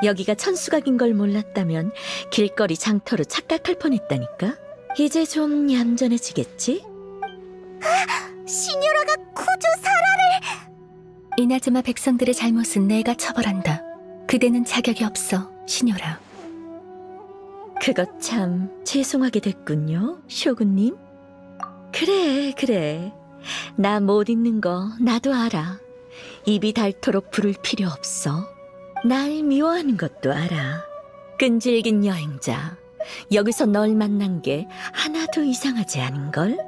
여기가 천수각인 걸 몰랐다면 길거리 장터로 착각할 뻔했다니까. 이제 좀 얌전해지겠지? 시뉴라가 쿠조 사라를... 이나즈마 백성들의 잘못은 내가 처벌한다. 그대는 자격이 없어, 시뇨라. 그것 참 죄송하게 됐군요, 쇼군님. 그래. 나 못 잊는 거 나도 알아. 입이 닳도록 부를 필요 없어. 날 미워하는 것도 알아. 끈질긴 여행자. 여기서 널 만난 게 하나도 이상하지 않은걸?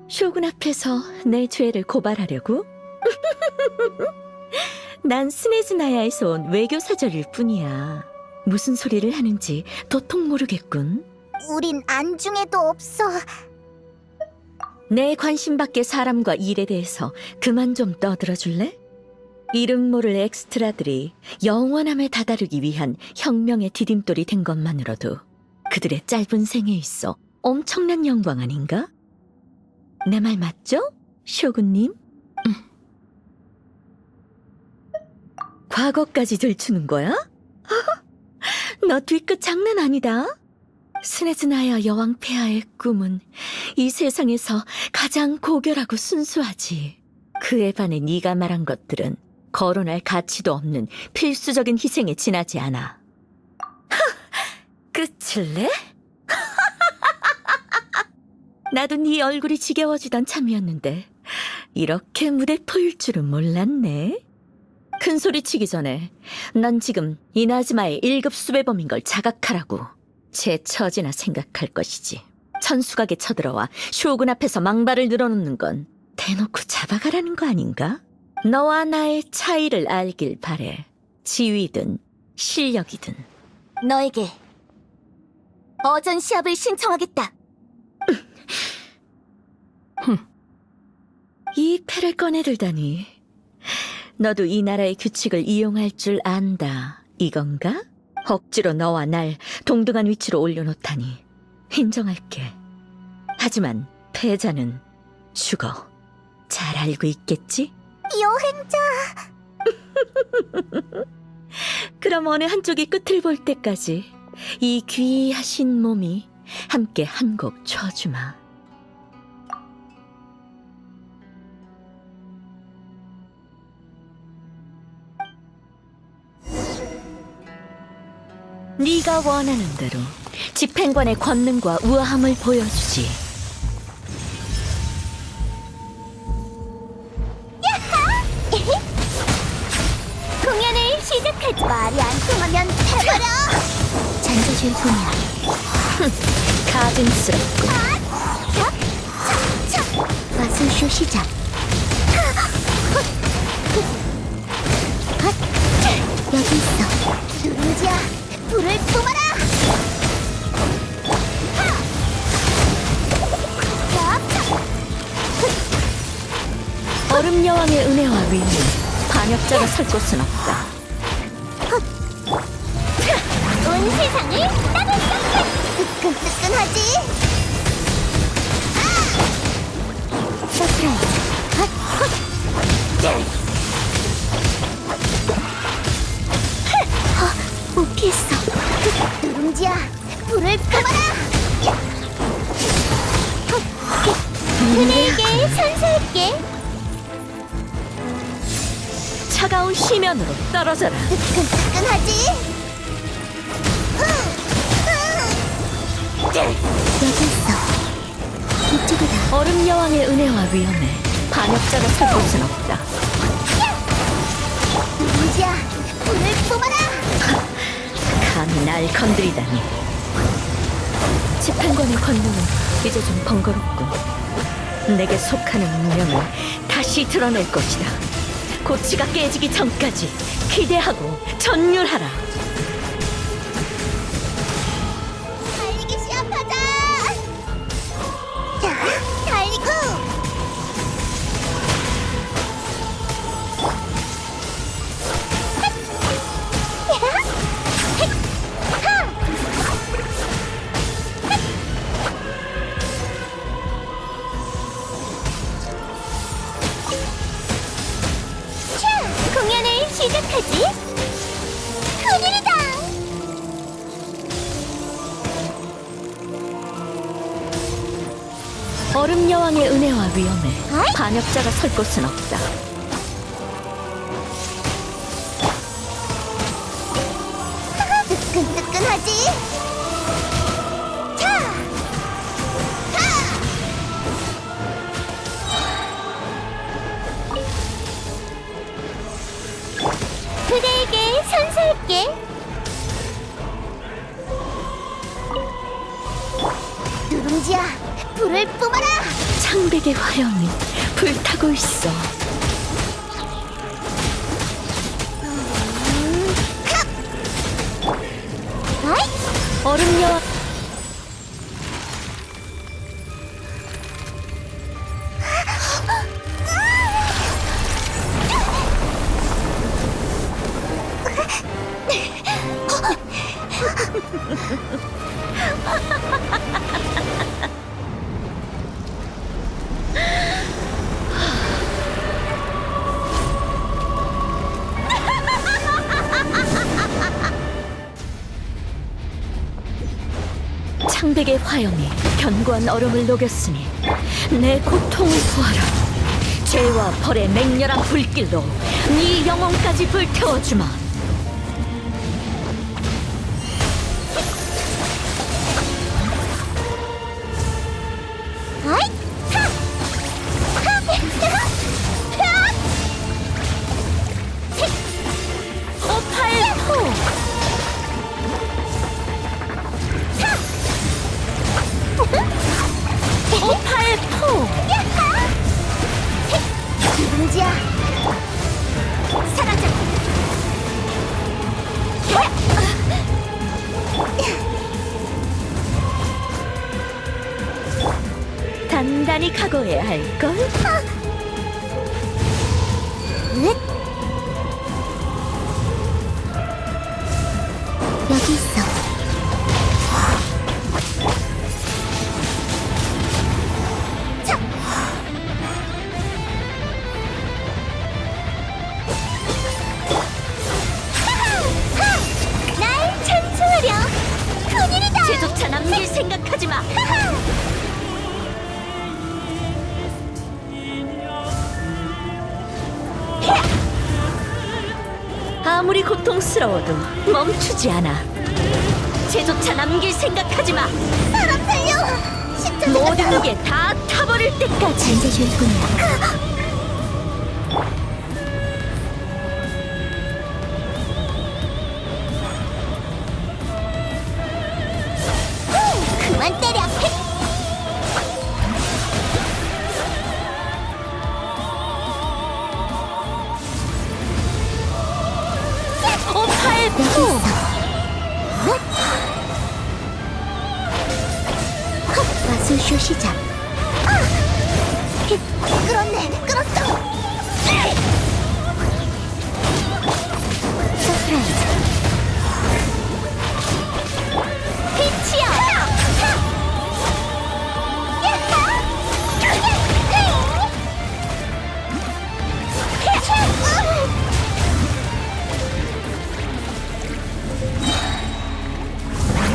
쇼군 앞에서 내 죄를 고발하려고? 난 스네즈나야에서 온 외교사절일 뿐이야. 무슨 소리를 하는지 도통 모르겠군. 우린 안중에도 없어. 내 관심 밖의 사람과 일에 대해서 그만 좀 떠들어줄래? 이름 모를 엑스트라들이 영원함에 다다르기 위한 혁명의 디딤돌이 된 것만으로도 그들의 짧은 생에 있어 엄청난 영광 아닌가? 내 말 맞죠? 쇼군님? 과거까지 들추는 거야? 너 뒤끝 장난 아니다. 스네즈나야 여왕 폐하의 꿈은 이 세상에서 가장 고결하고 순수하지. 그에 반해 네가 말한 것들은 거론할 가치도 없는 필수적인 희생에 지나지 않아. 끝을 내? 나도 네 얼굴이 지겨워지던 참이었는데 이렇게 무대포일 줄은 몰랐네. 큰 소리 치기 전에 넌 지금 이나즈마의 1급 수배범인 걸 자각하라고. 제 처지나 생각할 것이지. 천수각에 쳐들어와 쇼군 앞에서 망발을 늘어놓는 건 대놓고 잡아가라는 거 아닌가? 너와 나의 차이를 알길 바래. 지위든 실력이든. 너에게 어전 시합을 신청하겠다. 이 패를 꺼내들다니. 너도 이 나라의 규칙을 이용할 줄 안다, 이건가? 억지로 너와 날 동등한 위치로 올려놓다니 인정할게. 하지만 패자는 죽어. 잘 알고 있겠지? 여행자... 그럼 어느 한쪽이 끝을 볼 때까지 이 귀하신 몸이 함께 한 곡 쳐주마. 네가 원하는 대로 집행관의 권능과 우아함을 보여주지. 공연을 시작하지. 말이 안 통하면 해버려. 잔재주의 뿐이야. 가증스럽고. 마술쇼 시작. 여기 있어. 누룽지야, 불을 뿜어라. 얼음 여왕의 은혜와 위에 반역자가 설 곳은 없다. 온 세상을 따뜻하게. 뜨끈뜨끈하지. 서프라이즈. 못 피했어. 누룽지야, 불을 뿜어라. 그대에게 선사할게. 차가운 시면으로 떨어져라. 뜨끈뜨끈하지. 여기 있어. 이쪽이다. 얼음 여왕의 은혜와 위험에 반역자가 설 곳은 없다. 누룽지야, 불을 뿜어라. 감히 날 건드리다니. 집행관의 권능은 이제 좀 번거롭군. 내게 속하는 운명을 다시 드러낼 것이다. 고치가 깨지기 전까지 기대하고 전율하라. 달리기 시합하자. 달리고. 공연을 시작하지. 큰일 얼음 여왕의 은혜와 위험에 아이! 반역자가 설 곳은 없다. 뜨끈뜨끈하지? 차! 그대에게 선사할게. 누룽지야, 불을 뿜어라! 창백의 화염이 불타고 있어. 아이! 얼음 여왕 창백의 화염이 견고한 얼음을 녹였으니 내 고통을 보아라. 죄와 벌의 맹렬한 불길로 네 영혼까지 불태워주마. 아이! 하! 오파의 포! 오파의 포! 누룽지야, 사라져! 단단히 각오해야 할걸? 여기 있어. 차! 날 찬송하렴. 큰일이다. 제조차 남길 생각하지 마. 아무리 고통스러워도 멈추지 않아. 제조차 남길 생각하지 마. 사람 살려. 십자가 모든 게 다 타버릴 때까지. 이제 쉴뿐이야. 그만 때려. 오파의 포! 마술쇼 시작. 끌었네, 끌었어. 서프라이즈. 빛이야.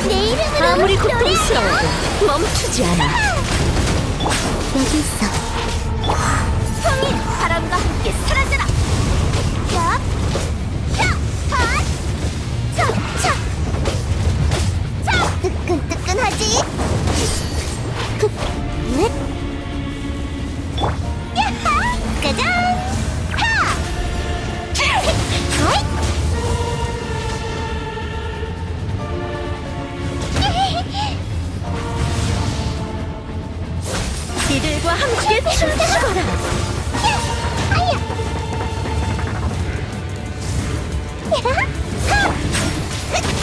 내 이름으로 아무리 노래해. 고통스러워도 멈추지 않아. 여기 있어. 성인 바람과 함께 사라져라. 야, 야, 핫, 차, 차, 차. 뜨끈뜨끈하지. 넷, 야하, 짜잔, 하, 하이. 이들과 함께 춤추거라.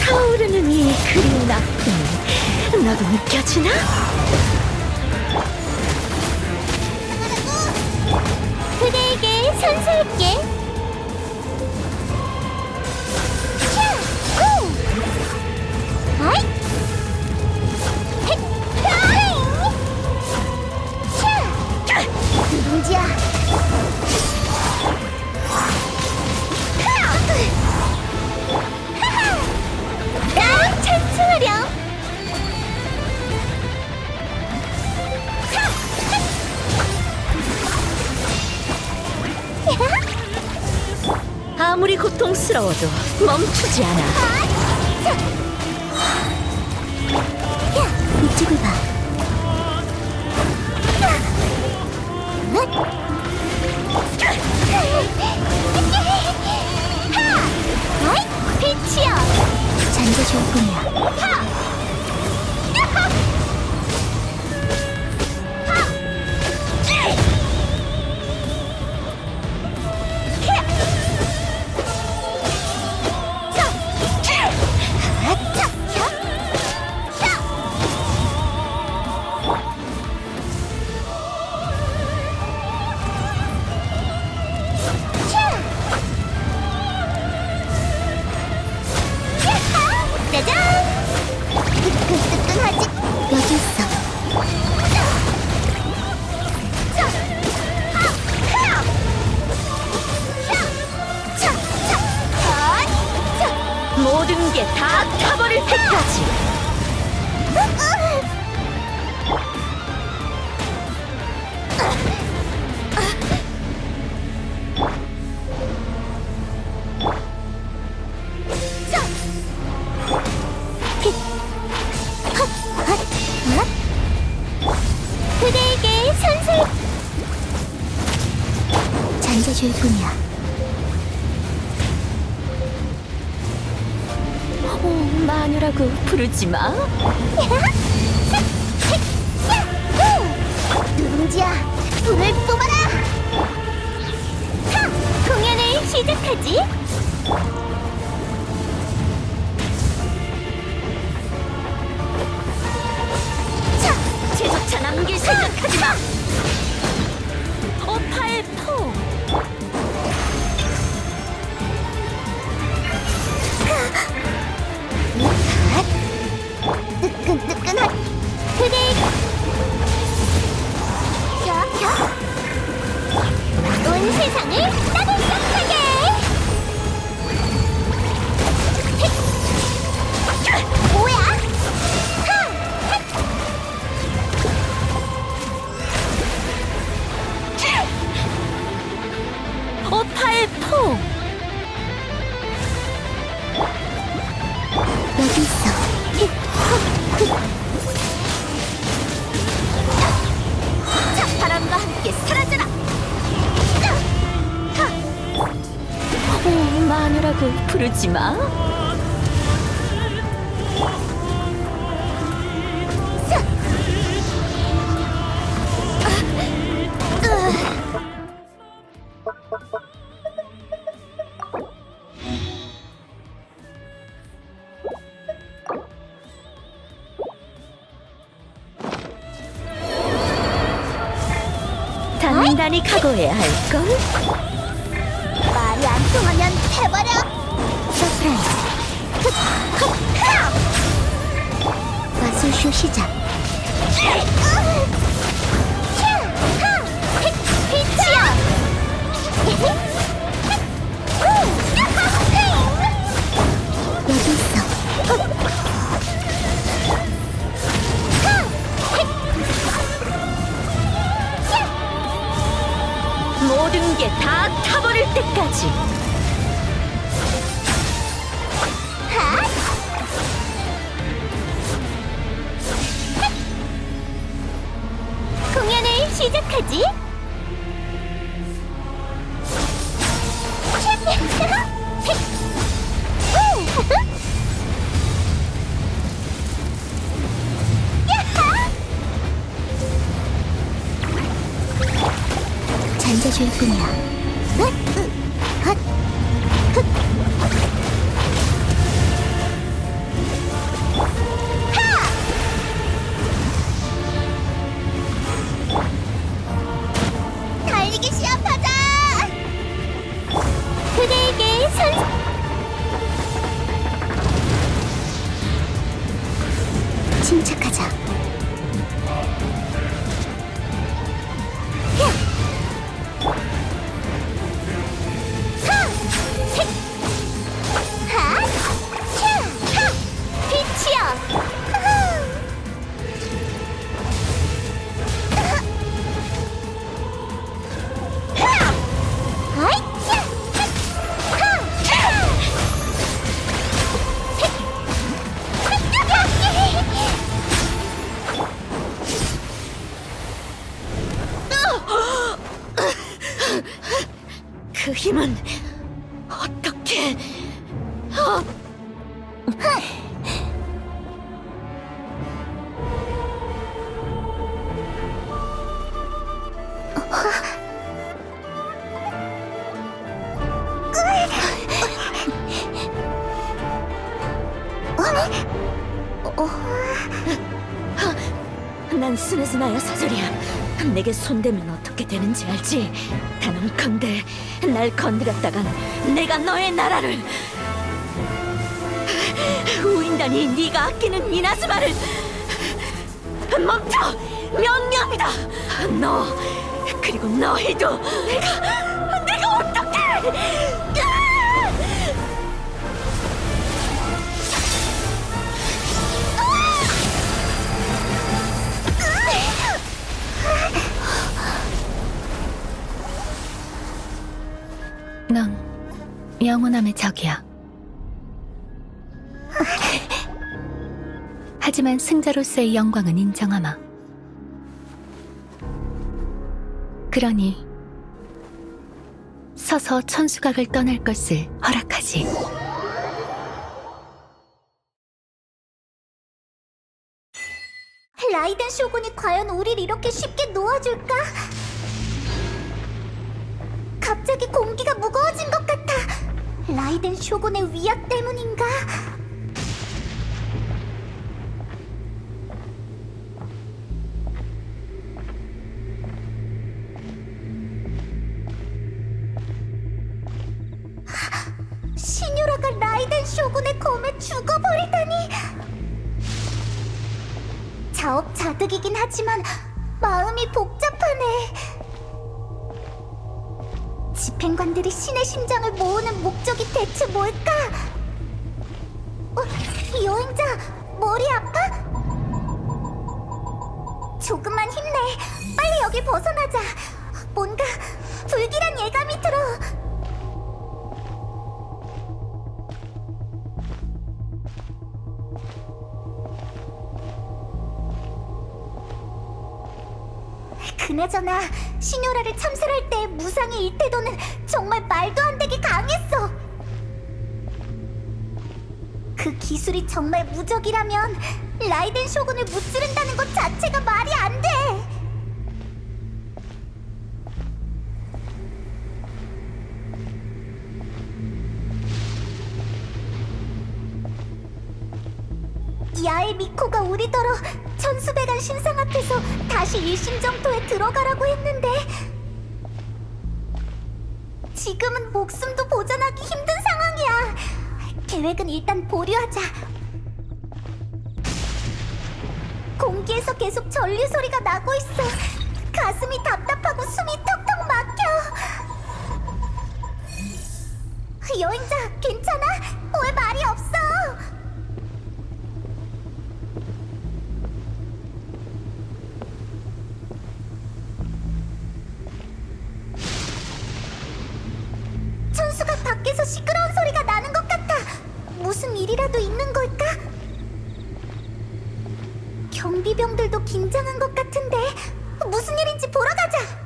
타오르는 이 그리운 아픔, 너도 느껴지나? 그대에게 선사할게. 아이! 헷! 아이! 누룽지야. 날 찬송하렴. 아무리 고통스러워도 멈추지 않아. 이쪽을 봐. 빛이여! 잔재 좋을 뿐이야. 짜잔! 뜨끈뜨끈하지? 여기 있어. 모든 게 다 타버릴 때까지. 그대에게 선술! 잔재 좋을 뿐이야. 마녀라고 부르지 마. 누룽지야, 불을 뿜어라! 공연을 시작하지. 제조차 남길 생각하지 마. 오파의 포. 뜨끈뜨끈한 그대 온 세상을 따뜻하게 뭐야? 오파의 포. 여기 있어. 바람과 함께 사라져라. 마녀라고 부르지 마. 단단히 각오해야 할걸? 말이 안 통하면 해버려. 서프라이즈. 마술쇼 시작. 빛이야. 여기 있어. 모든 게 다 타버릴 때까지. 공연을 시작하지. 잔재 좋을 뿐이야. 달리기 시합하자. 그대에게 침착하자. 힘은 어떻게... 난 스네즈나야 사절이야. 내게 손대면 어떻게 되는지 알지? 단언컨대 날 건드렸다간 내가 너의 나라를... 우인단이 네가 아끼는 이나즈마를... 멈춰! 명령이다! 너 그리고 너희도 내가 어떻게... 넌 영원함의 적이야. 하지만 승자로서의 영광은 인정하마. 그러니 서서 천수각을 떠날 것을 허락하지. 라이덴 쇼군이 과연 우릴 이렇게 쉽게 놓아줄까? 갑자기 공기가 무거워진 것 같아. 라이덴 쇼군의 위약 때문인가? 시뉴라가 라이덴 쇼군의 검에 죽어버리다니. 자업자득이긴 하지만 마음이 복잡하네. 집행관들이 신의 심장을 모으는 목적이 대체 뭘까? 여행자, 머리 아파? 조금만 힘내. 빨리 여길 벗어나자. 뭔가 불길한 예감이 들어. 그나저나 시뇨라를 참살할 때의 무상의 일태도는 정말 말도 안 되게 강했어. 그 기술이 정말 무적이라면 라이덴 쇼군을 무찌른다는 것 자체가 말이 안 돼. 야엘 미코가 우리더러 천수백안 신상 앞에서 다시 일심정토에 들어가라고 했는데 지금은 목숨도 보존하기 힘든 상황이야. 계획은 일단 보류하자. 공기에서 계속 전류 소리가 나고 있어. 가슴이 답답하고 숨이 턱턱 막혀. 여행자, 괜찮아? 왜 말이 없어? 천수가 밖에서 시끄러운 소리가 나는 것 같아. 무슨 일이라도 있는 걸까? 경비병들도 긴장한 것 같은데 무슨 일인지 보러 가자.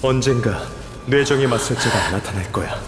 언젠가 뇌정에 맞설 자가 나타날 거야.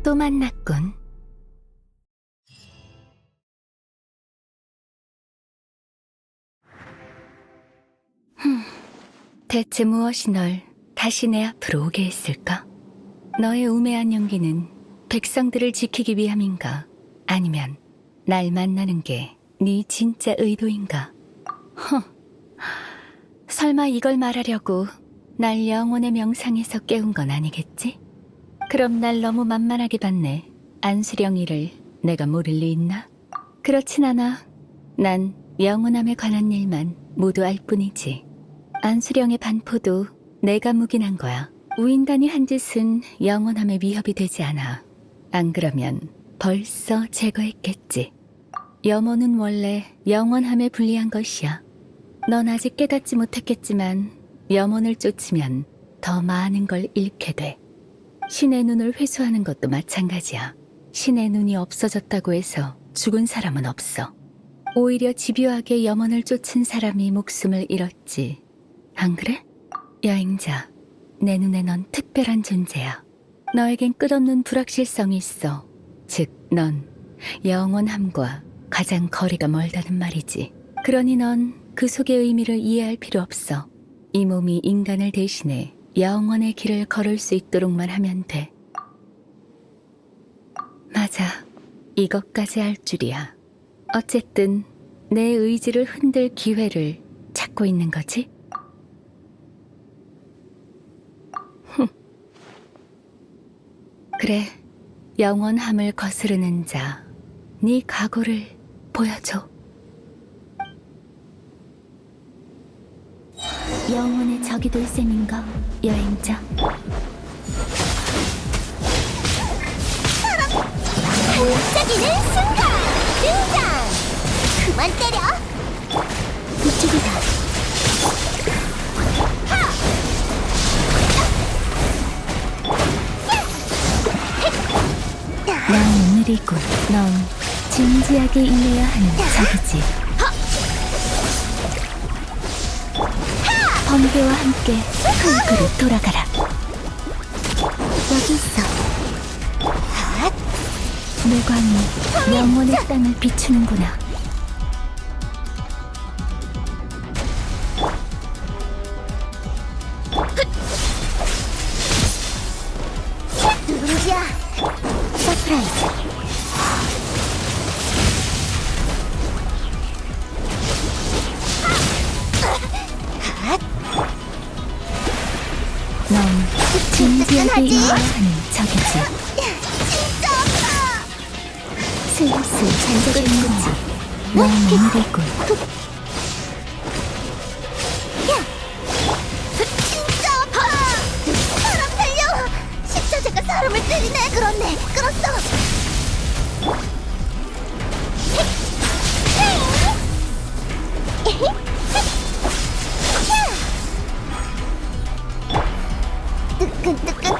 또 만났군. 대체 무엇이 널 다시 내 앞으로 오게 했을까? 너의 우매한 용기는 백성들을 지키기 위함인가? 아니면 날 만나는 게 네 진짜 의도인가? 설마 이걸 말하려고 날 영혼의 명상에서 깨운 건 아니겠지? 그럼 날 너무 만만하게 봤네. 안수령이를 내가 모를 리 있나? 그렇진 않아. 난 영혼함에 관한 일만 모두 알 뿐이지. 안수령의 반포도 내가 묵인한 거야. 우인단이 한 짓은 영원함의 위협이 되지 않아. 안 그러면 벌써 제거했겠지. 염원은 원래 영원함에 불리한 것이야. 넌 아직 깨닫지 못했겠지만 염원을 쫓으면 더 많은 걸 잃게 돼. 신의 눈을 회수하는 것도 마찬가지야. 신의 눈이 없어졌다고 해서 죽은 사람은 없어. 오히려 집요하게 염원을 쫓은 사람이 목숨을 잃었지. 안 그래? 여행자, 내 눈에 넌 특별한 존재야. 너에겐 끝없는 불확실성이 있어. 즉, 넌 영원함과 가장 거리가 멀다는 말이지. 그러니 넌 그 속의 의미를 이해할 필요 없어. 이 몸이 인간을 대신해 영원의 길을 걸을 수 있도록만 하면 돼. 맞아. 이것까지 할 줄이야. 어쨌든 내 의지를 흔들 기회를 찾고 있는 거지? 그래, 영원함을 거스르는 자, 네 각오를 보여줘. 영혼의 적이 될 셈인가, 여행자? 반짝이는 순간! 등장! 그만 때려! 이쪽이다. 난 오늘이고 넌 진지하게 임해야 하는 적이지. 번개와 함께 흙으로 돌아가라. 여기 있어. 내 광이 영원의 땅을 비추는구나. 누룽지야. 서프라이즈. 넌 진지하게 임해야 하는 적이지. 진짜 아파. 슬슬 잠들겠지. 넌 오늘이군. 진짜 아파. 사람 살려. 십자자가 사람을 때리네. 그렇네. 끌었어. 뜨끈뜨끈.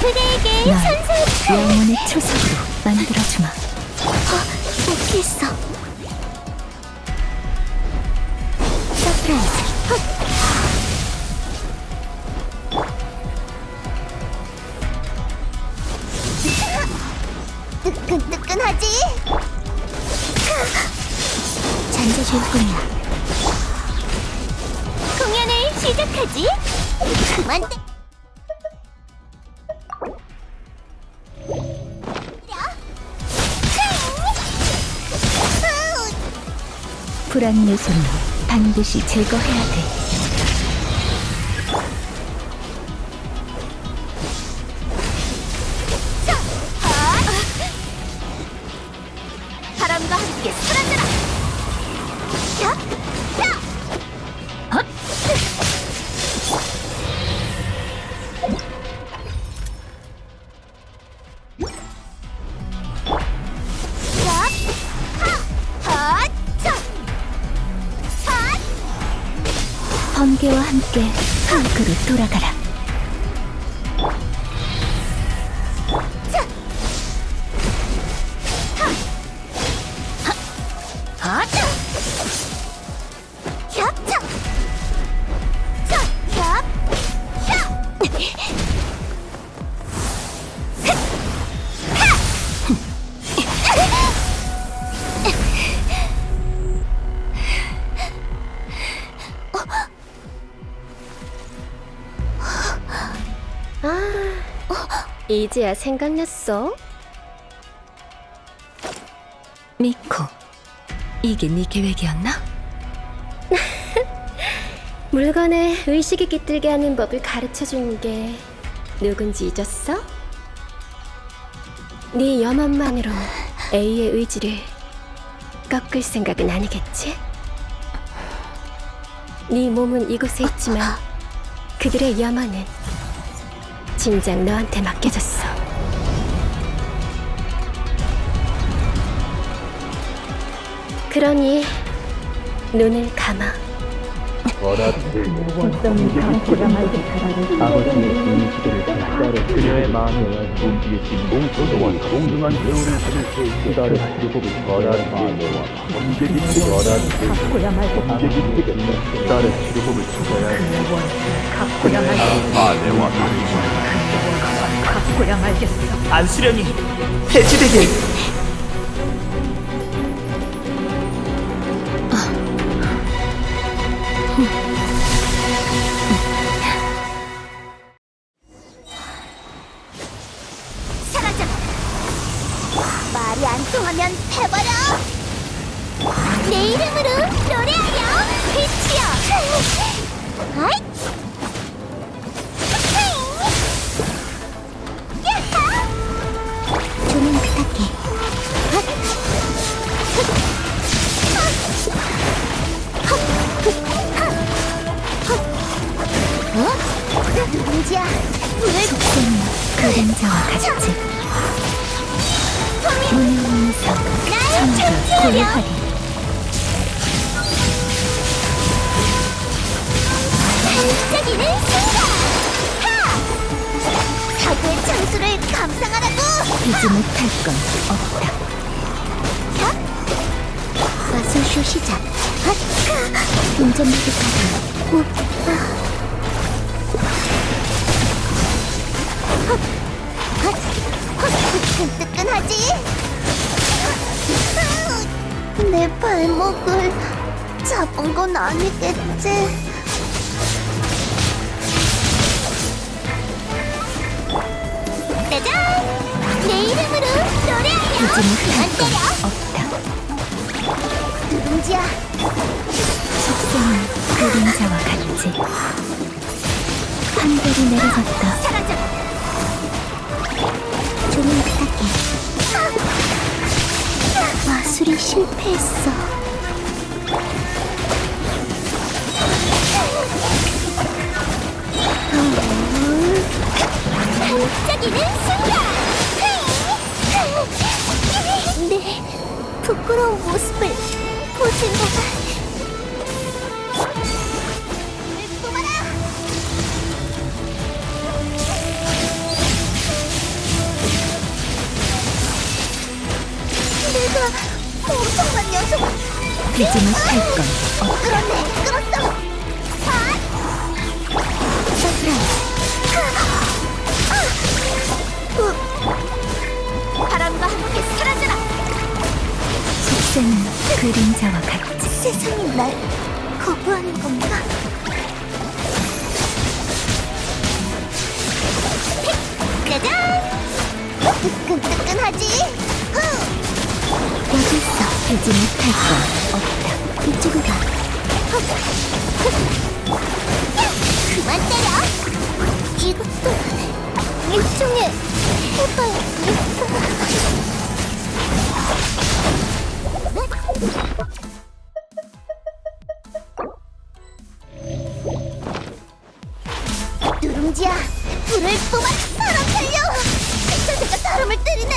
그대에게 날 선사해. 영혼의 초석으로 만들어주마. 오케이했어. 서프라이즈. 뜨끈뜨끈하지? 잔재줄 뿐이야. 공연을 시작하지? 그만 때. 불안 요소는 반드시 제거해야 돼. 바람과 함께 사라져라. 번개와 함께 흙으로 돌아가라. 이제야 생각났어? 미코, 이게 네 계획이었나? 물건에 의식이 깃들게 하는 법을 가르쳐준 게 누군지 잊었어? 네 염원만으로 A의 의지를 꺾을 생각은 아니겠지? 네 몸은 이곳에 있지만 그들의 염원은 진작 너한테 맡겨졌어. 그러니 눈을 감아. 그녀의 마음에 움직이신 동서도와 동등한 배우를 찾을 때 그다를 주고를 거라는 마음과 번개기 거라는 번개기 되겠다. 그다를 주고를 찾아야 해. 아내와 안수령이 해지되길. 사라져! 말이 안 통하면 해버려! 내 이름으로 노래하렴! 빛이여! 아잇! 야하! 조명 부탁해. 누군지야? 불을 그림자와 같이 무명무상 날 천가 창조하렴! 고요하리. 반짝이는 순간! 하! 사고의 창수를 감상하라고! 비지 못할 건 없다. 마술쇼 시작! 운전모드 가동! 뜨끈뜨끈하지? 내 발목을 잡은 건 아니겠지? 짜잔! 내 이름으로 노래하렴! 비지 못할 안 건 때려! 없다. 누군지야? 속성은 그림자와 같이 판결이 내려졌다. 사라져! 조명 부탁해. 마술이 실패했어. 반짝이는 순간! 내 부끄러운 모습을 보지 마. 뽑아라! 내가 엄청난 녀석. 비지 못할 건 없다. 끌었네, 끌었어. 아! 서프라이즈. 바람과 함께 사라져라. 속성은 그림자와 같이 세상이 날 거부하는 건가? 짜잔! 뜨끈뜨끈하지? 여기서 비지 못할 건 없다. 이쪽으로 가. 그만 때려! 이것도 일종의 누룽지야, 불을 뿜어! 사람 살려! 자세가 사람을 때리네!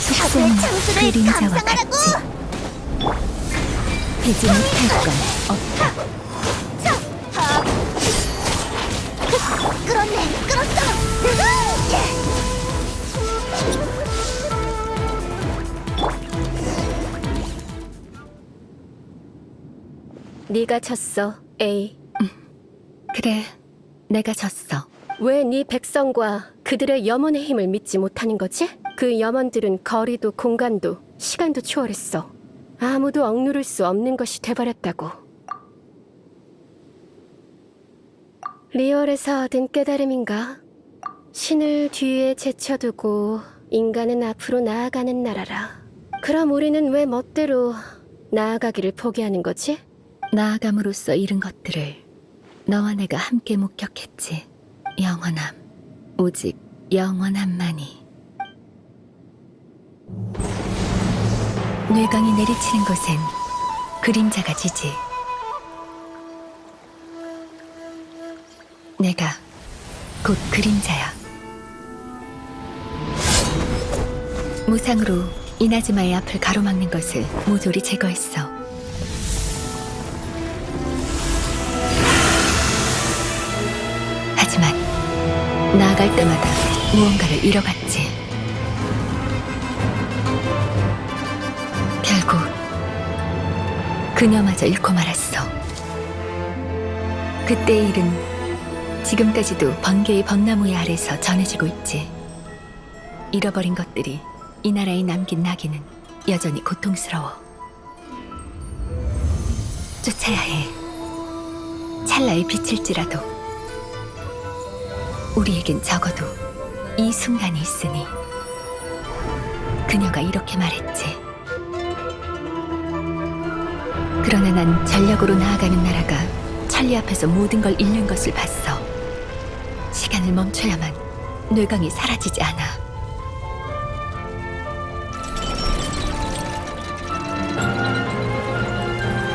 사고의 속성은 창수를 그림자와 감상하라고! 같이 비지 못할 건 없다. 끌었네, 끌었어! 네가 쳤어, A. 그래, 내가 졌어. 왜 네 백성과 그들의 염원의 힘을 믿지 못하는 거지? 그 염원들은 거리도 공간도 시간도 초월했어. 아무도 억누를 수 없는 것이 돼버렸다고. 리얼에서 얻은 깨달음인가? 신을 뒤에 제쳐두고 인간은 앞으로 나아가는 나라라. 그럼 우리는 왜 멋대로 나아가기를 포기하는 거지? 나아감으로써 잃은 것들을 너와 내가 함께 목격했지. 영원함, 오직 영원함만이. 뇌강이 내리치는 곳엔 그림자가 지지. 내가 곧 그림자야. 무상으로 이나즈마의 앞을 가로막는 것을 모조리 제거했어. 하지만 나아갈 때마다 무언가를 잃어갔지. 결국 그녀마저 잃고 말았어. 그때의 일은 지금까지도 번개의 벚나무의 아래서 전해지고 있지. 잃어버린 것들이 이 나라에 남긴 나기는 여전히 고통스러워. 쫓아야 해. 찰나의 빛일지라도. 우리에겐 적어도 이 순간이 있으니. 그녀가 이렇게 말했지. 그러나 난 전력으로 나아가는 나라가 천리 앞에서 모든 걸 잃는 것을 봤어. 시간을 멈춰야만 뇌강이 사라지지 않아.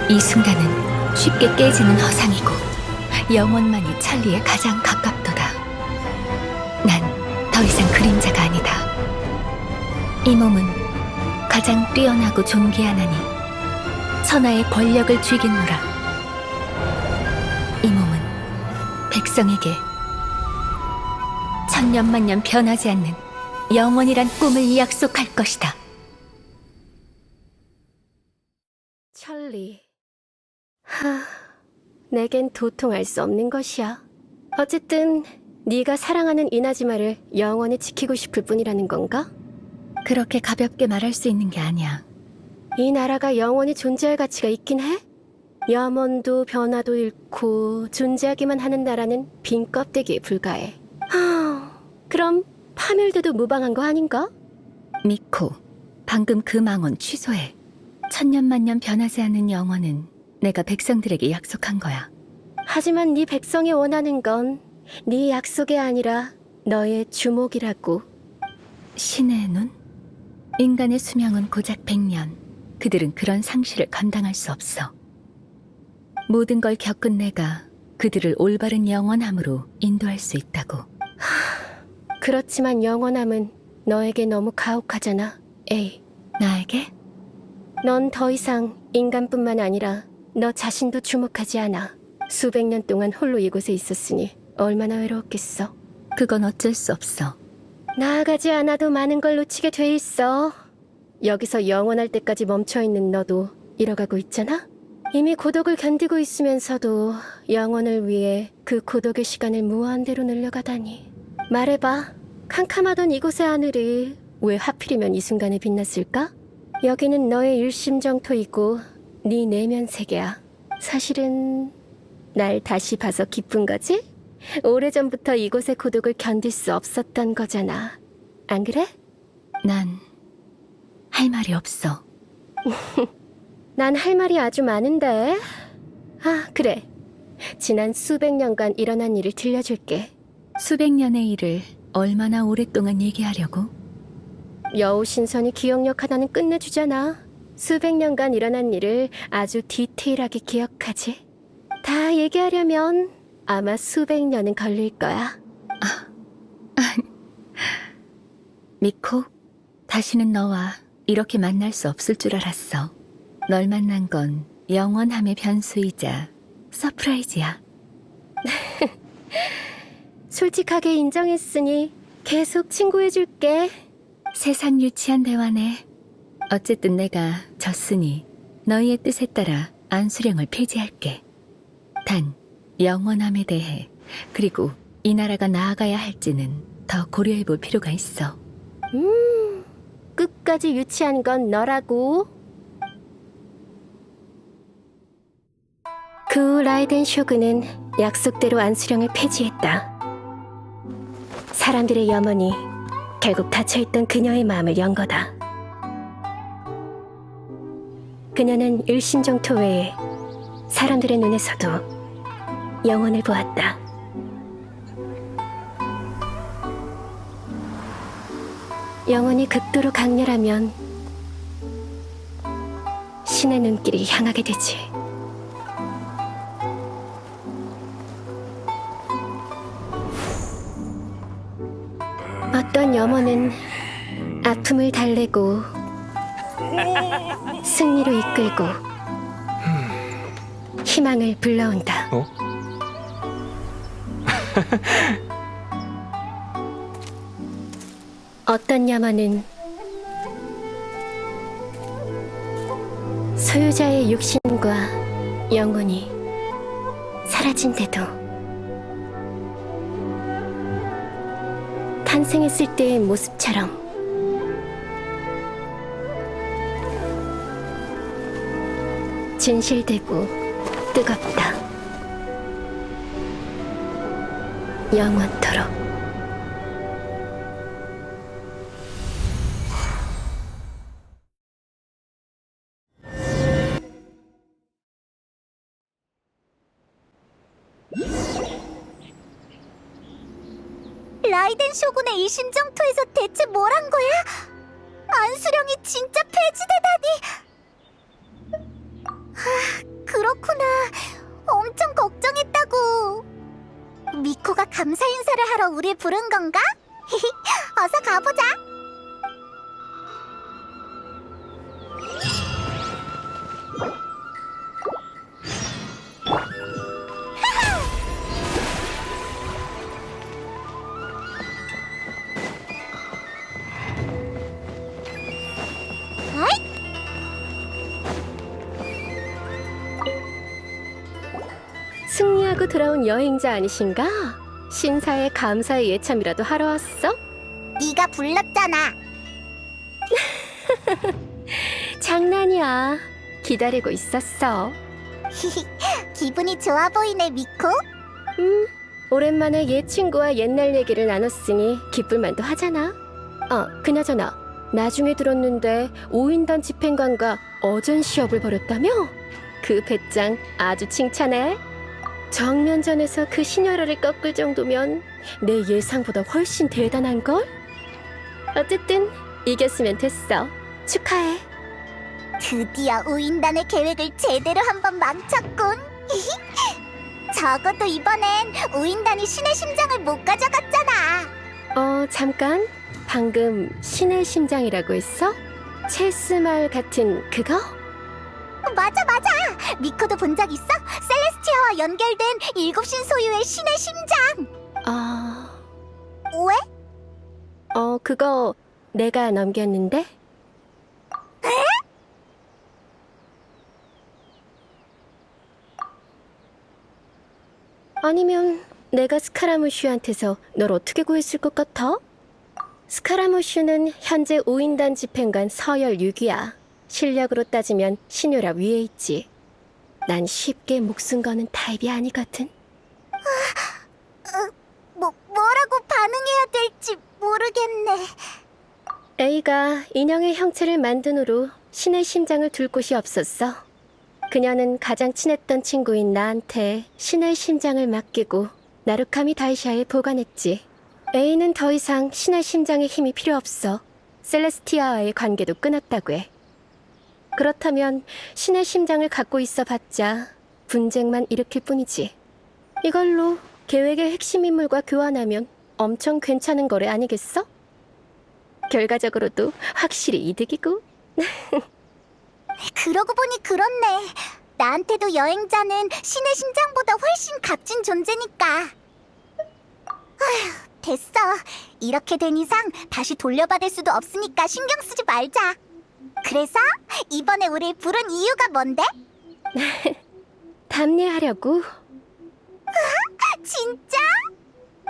이 순간은 쉽게 깨지는 허상이고 영원만이 천리에 가장 가깝도다. 난 더 이상 그림자가 아니다. 이 몸은 가장 뛰어나고 존귀하나니 천하의 권력을 쥐겠노라. 이 몸은 백성에게 천년만년 변하지 않는 영원이란 꿈을 약속할 것이다. 천리. 내겐 도통할 수 없는 것이야. 어쨌든 네가 사랑하는 이나즈마를 영원히 지키고 싶을 뿐이라는 건가? 그렇게 가볍게 말할 수 있는 게 아니야. 이 나라가 영원히 존재할 가치가 있긴 해? 염원도 변화도 잃고 존재하기만 하는 나라는 빈 껍데기에 불과해. 그럼 파멸돼도 무방한 거 아닌가? 미코, 방금 그 망언 취소해. 천년만년 변하지 않는 영원은 내가 백성들에게 약속한 거야. 하지만 네 백성이 원하는 건 네 약속이 아니라 너의 주목이라고. 신의 눈? 인간의 수명은 고작 100년. 그들은 그런 상실을 감당할 수 없어. 모든 걸 겪은 내가 그들을 올바른 영원함으로 인도할 수 있다고. 그렇지만 영원함은 너에게 너무 가혹하잖아, 에이. 나에게? 넌 더 이상 인간뿐만 아니라 너 자신도 주목하지 않아. 수백 년 동안 홀로 이곳에 있었으니 얼마나 외로웠겠어. 그건 어쩔 수 없어. 나아가지 않아도 많은 걸 놓치게 돼 있어. 여기서 영원할 때까지 멈춰있는 너도 잃어가고 있잖아? 이미 고독을 견디고 있으면서도 영원을 위해 그 고독의 시간을 무한대로 늘려가다니. 말해봐. 캄캄하던 이곳의 하늘이 왜 하필이면 이 순간에 빛났을까? 여기는 너의 일심정토이고 네 내면 세계야. 사실은 날 다시 봐서 기쁜 거지? 오래전부터 이곳의 고독을 견딜 수 없었던 거잖아. 안 그래? 난 할 말이 없어. 난 할 말이 아주 많은데. 그래. 지난 수백 년간 일어난 일을 들려줄게. 수백 년의 일을 얼마나 오랫동안 얘기하려고? 여우 신선이 기억력 하나는 끝내주잖아. 수백 년간 일어난 일을 아주 디테일하게 기억하지. 다 얘기하려면 아마 수백 년은 걸릴 거야. 미코, 다시는 너와 이렇게 만날 수 없을 줄 알았어. 널 만난 건 영원함의 변수이자 서프라이즈야. 솔직하게 인정했으니 계속 친구해줄게. 세상 유치한 대화네. 어쨌든 내가 졌으니 너희의 뜻에 따라 안수령을 폐지할게. 단, 영원함에 대해, 그리고 이 나라가 나아가야 할지는 더 고려해 볼 필요가 있어. 끝까지 유치한 건 너라고. 그 후 라이덴 쇼군은 약속대로 안수령을 폐지했다. 사람들의 염원이 결국 닫혀있던 그녀의 마음을 연 거다. 그녀는 일신정토 외에 사람들의 눈에서도 영혼을 보았다. 영혼이 극도로 강렬하면 신의 눈길이 향하게 되지. 어떤 염원은 아픔을 달래고 승리로 이끌고 희망을 불러온다. 어떤 염원은 소유자의 육신과 영혼이 사라진데도 탄생했을 때의 모습처럼 진실되고 뜨겁다. 영원토록. 라이덴 쇼군의 일신정토에서 대체 뭘 한 거야? 안수령이 진짜 폐지되다니. 그렇구나. 엄청 걱정했다고. 미코가 감사 인사를 하러 우릴 부른 건가? 어서 가보자. 승리하고 돌아온 여행자 아니신가? 신사의 감사의 예참이라도 하러 왔어? 네가 불렀잖아. 장난이야. 기다리고 있었어. 기분이 좋아 보이네, 미코. 오랜만에 옛 친구와 옛날 얘기를 나눴으니 기쁠만도 하잖아. 그나저나 나중에 들었는데 오인단 집행관과 어전 시합을 벌였다며? 그 배짱 아주 칭찬해. 정면전에서 그 시녀라를 꺾을 정도면 내 예상보다 훨씬 대단한걸? 어쨌든 이겼으면 됐어. 축하해. 드디어 우인단의 계획을 제대로 한번 망쳤군. 적어도 이번엔 우인단이 신의 심장을 못 가져갔잖아. 잠깐. 방금 신의 심장이라고 했어? 체스말 같은 그거? 맞아. 미코도 본 적 있어? 셀레스티아와 연결된 일곱신 소유의 신의 심장. 왜? 그거 내가 넘겼는데? 아니면 내가 스카라무슈한테서 널 어떻게 구했을 것 같아? 스카라무슈는 현재 오인단 집행관 서열 6위야. 실력으로 따지면 신요라 위에 있지. 난 쉽게 목숨 거는 타입이 아니거든. 뭐라고 반응해야 될지 모르겠네. A가 인형의 형체를 만든 후로 신의 심장을 둘 곳이 없었어. 그녀는 가장 친했던 친구인 나한테 신의 심장을 맡기고 나루카미 다이샤에 보관했지. A는 더 이상 신의 심장의 힘이 필요 없어. 셀레스티아와의 관계도 끊었다고 해. 그렇다면 신의 심장을 갖고 있어봤자 분쟁만 일으킬 뿐이지. 이걸로 계획의 핵심 인물과 교환하면 엄청 괜찮은 거래 아니겠어? 결과적으로도 확실히 이득이고. 그러고 보니 그렇네. 나한테도 여행자는 신의 심장보다 훨씬 값진 존재니까. 아휴, 됐어. 이렇게 된 이상 다시 돌려받을 수도 없으니까 신경 쓰지 말자. 그래서 이번에 우릴 부른 이유가 뭔데? 답례하려고. 진짜?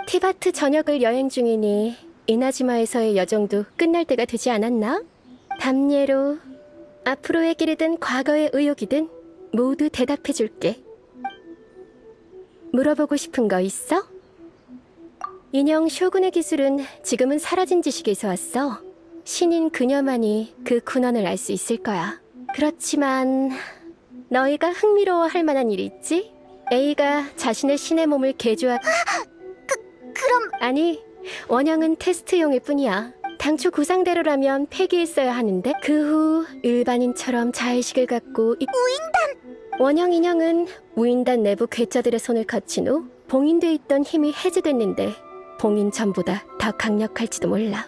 티바트 전역을 여행 중이니 이나즈마에서의 여정도 끝날 때가 되지 않았나? 담예로 앞으로의 길이든 과거의 의욕이든 모두 대답해줄게. 물어보고 싶은 거 있어? 인형 쇼군의 기술은 지금은 사라진 지식에서 왔어. 신인 그녀만이 그 근원을 알 수 있을 거야. 그렇지만 너희가 흥미로워할 만한 일이 있지? A가 자신의 신의 몸을 개조하... 그럼 아니, 원형은 테스트용일 뿐이야. 당초 구상대로라면 폐기했어야 하는데 그 후 일반인처럼 자의식을 갖고 우인단! 원형 인형은 우인단 내부 괴짜들의 손을 거친 후 봉인돼 있던 힘이 해제됐는데 봉인 전보다 더 강력할지도 몰라.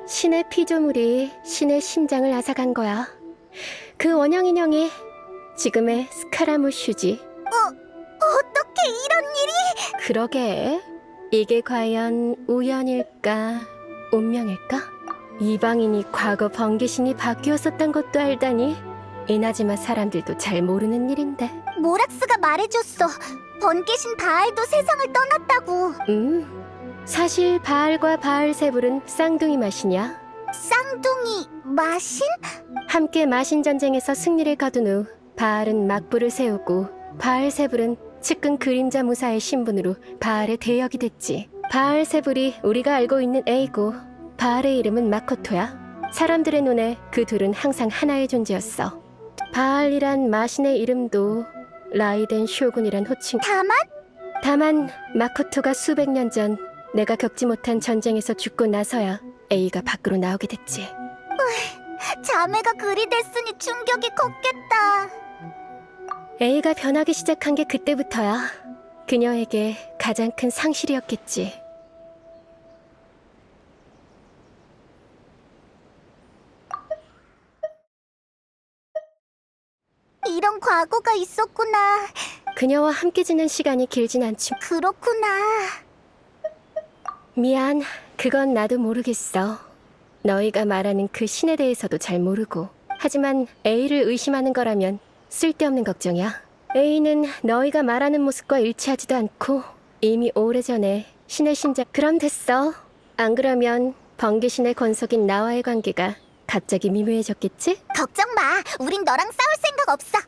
신의 피조물이 신의 심장을 앗아간 거야. 그 원형 인형이 지금의 스카라무슈지. 어떻게 이런 일이? 그러게, 이게 과연 우연일까, 운명일까? 이방인이 과거 번개신이 바뀌었었던 것도 알다니 이나즈마 사람들도 잘 모르는 일인데. 모락스가 말해줬어. 번개신 바알도 세상을 떠났다고. 사실 바알과 바알세불은 쌍둥이 마신이야. 쌍둥이 마신? 함께 마신 전쟁에서 승리를 거둔 후 바알은 막부를 세우고 바알세불은 측근 그림자 무사의 신분으로 바알의 대역이 됐지. 바알세불이 우리가 알고 있는 A고 바알의 이름은 마코토야. 사람들의 눈에 그 둘은 항상 하나의 존재였어. 바알이란 마신의 이름도 라이덴 쇼군이란 호칭. 다만 마코토가 수백 년 전 내가 겪지 못한 전쟁에서 죽고 나서야 A가 밖으로 나오게 됐지. 자매가 그리 됐으니 충격이 컸겠다. A가 변하기 시작한 게 그때부터야. 그녀에게 가장 큰 상실이었겠지. 이런 과거가 있었구나. 그녀와 함께 지낸 시간이 길진 않지만 그렇구나. 미안, 그건 나도 모르겠어. 너희가 말하는 그 신에 대해서도 잘 모르고. 하지만 A를 의심하는 거라면 쓸데없는 걱정이야. A는 너희가 말하는 모습과 일치하지도 않고 이미 오래전에 신의 심장... 그럼 됐어. 안 그러면 번개신의 권속인 나와의 관계가 갑자기 미묘해졌겠지? 걱정 마. 우린 너랑 싸울 생각 없어.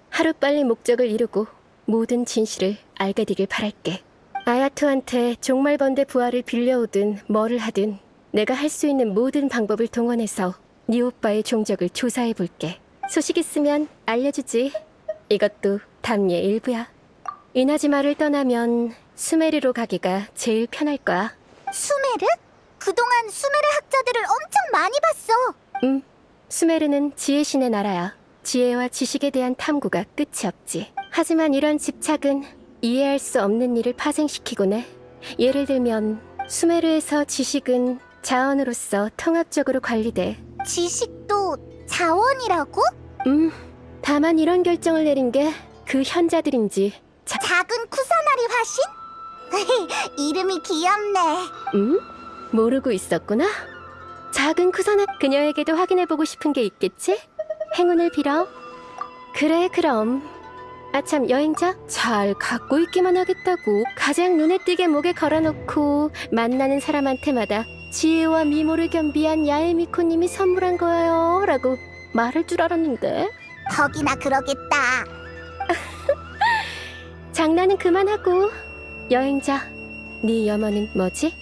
하루빨리 목적을 이루고 모든 진실을 알게 되길 바랄게. 아야토한테 종말번대 부하를 빌려오든 뭐를 하든 내가 할 수 있는 모든 방법을 동원해서 네 오빠의 종적을 조사해볼게. 소식 있으면 알려주지. 이것도 담례 일부야. 이나즈마를 떠나면 수메르로 가기가 제일 편할 거야. 수메르? 그동안 수메르 학자들을 엄청 많이 봤어. 수메르는 지혜 신의 나라야. 지혜와 지식에 대한 탐구가 끝이 없지. 하지만 이런 집착은 이해할 수 없는 일을 파생시키곤 해. 예를 들면 수메르에서 지식은 자원으로서 통합적으로 관리돼. 지식도 자원이라고? 다만 이런 결정을 내린 게 그 현자들인지. 작은 쿠사나리 화신? 이름이 귀엽네. 모르고 있었구나. 작은 쿠사나 그녀에게도 확인해보고 싶은 게 있겠지? 행운을 빌어. 그래, 그럼. 아참, 여행자? 잘 갖고 있기만 하겠다고 가장 눈에 띄게 목에 걸어놓고 만나는 사람한테마다 지혜와 미모를 겸비한 야에미코님이 선물한 거예요 라고 말할 줄 알았는데. 거기나 그러겠다. 장난은 그만하고. 여행자, 네 염원은 뭐지?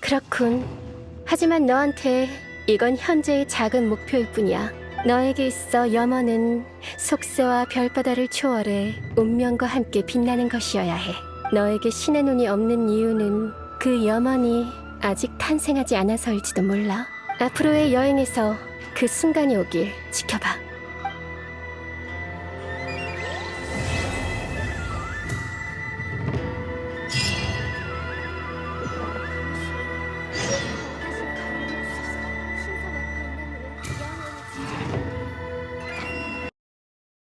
그렇군. 하지만 너한테 이건 현재의 작은 목표일 뿐이야. 너에게 있어 염원은 속세와 별바다를 초월해 운명과 함께 빛나는 것이어야 해. 너에게 신의 눈이 없는 이유는 그 염원이 아직 탄생하지 않아서일지도 몰라. 앞으로의 여행에서 그 순간이 오길 지켜봐.